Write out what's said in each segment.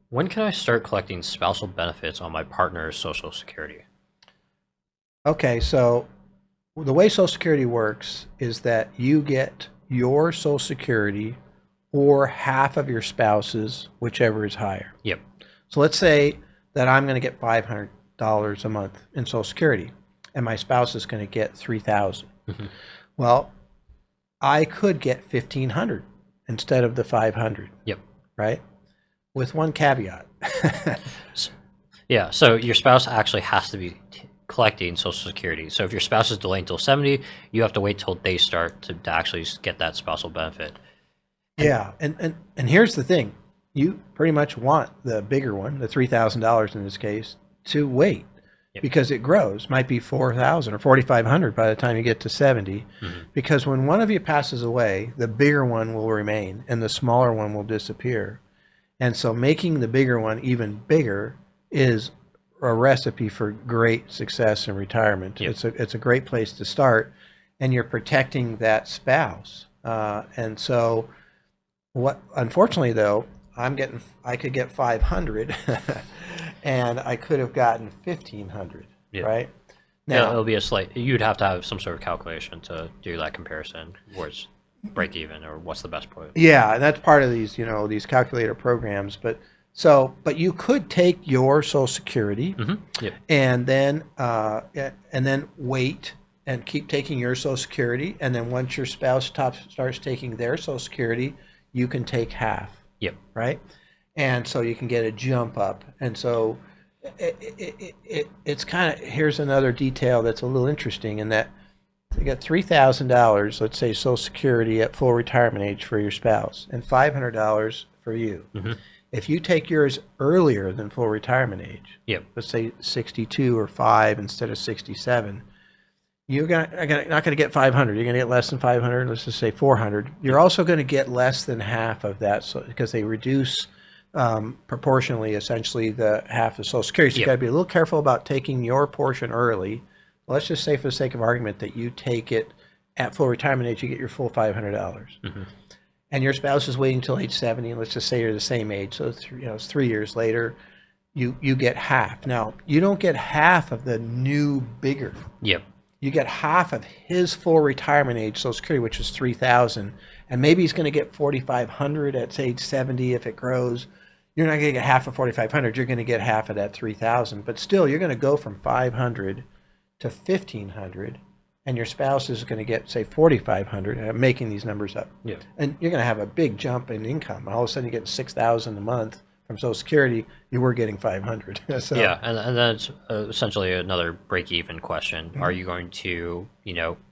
When can I start collecting spousal benefits on my partner's Social Security? Okay, so the way Social Security works is that you get your Social Security or half of your spouse's, whichever is higher. Yep. So let's say that I'm going to get $500 a month in Social Security, and my spouse is going to get 3,000. Hmm. Well, I could get 1,500 instead of the 500, Yep. right? With one caveat. S- Yeah. So your spouse actually has to be collecting Social Security. So if your spouse is delayed until 70, you have to wait till they start to actually get that spousal benefit. And Yeah, and here's the thing. You pretty much want the bigger one, the $3,000 in this case, to wait yep. because it grows. Might be 4,000 or 4,500 by the time you get to 70. Hmm. Because when one of you passes away, the bigger one will remain and the smaller one will disappear. And so making the bigger one even bigger is a recipe for great success in retirement. Yep. It's a great place to start, and you're protecting that spouse. And so what, unfortunately though, I could get 500 and I could have gotten 1,500, Yep. right? It'll Now, be a slight. You'd have to have some sort of calculation to do that comparison, where it's break even or what's the best point. yeah, and that's part of these, these calculator programs, but you could take your Social Security Yep. and then wait and keep taking your Social Security, and then once your spouse starts taking their Social Security, you can take half, Yep. right? And so you can get a jump up. And so it's kind of, here's another detail that's a little interesting in that you got $3,000, let's say Social Security at full retirement age for your spouse, and $500 for you. Hmm. If you take yours earlier than full retirement age, Yep. let's say 62 or 5 instead of 67, you're not going to get 500. You're going to get less than 500. Let's just say 400. You're also going to get less than half of that, so because they reduce proportionally, essentially, the half of Social Security. So you Yep. got to be a little careful about taking your portion early. Let's just say, for the sake of argument, that you take it at full retirement age, you get your full $500, Hmm. and your spouse is waiting until age 70. And let's just say you're the same age, so it's 3 years later. You get half. Now you don't get half of the new bigger. Yep. You get half of his full retirement age Social Security, which is 3,000, and maybe he's going to get 4,500 at age 70 if it grows. You're not going to get half of 4,500. You're going to get half of that 3,000, but still, you're going to go from 500 to 1,500, and your spouse is going to get, say, 4,500. I'm making these numbers up, Yep. and you're going to have a big jump in income. All of a sudden, you get 6,000 a month from Social Security. You were getting 500. So Yeah, and then it's essentially another break-even question. Are mhm. you going to,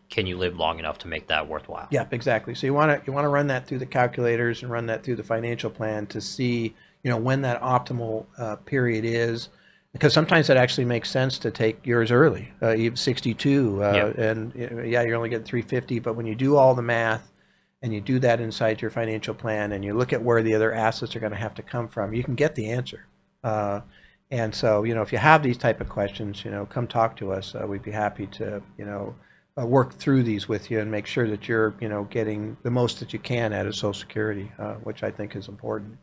can you live long enough to make that worthwhile? Yeah, exactly. So you want to run that through the calculators and run that through the financial plan to see, when that optimal period is, because sometimes it actually makes sense to take yours early, even 62, Yep. and yeah, you're only getting 350. But when you do all the math and you do that inside your financial plan and you look at where the other assets are going to have to come from, you can get the answer. Uh, and so, if you have these type of questions, come talk to us. We'd be happy to, work through these with you and make sure that you're, getting the most that you can out of Social Security, which I think is important.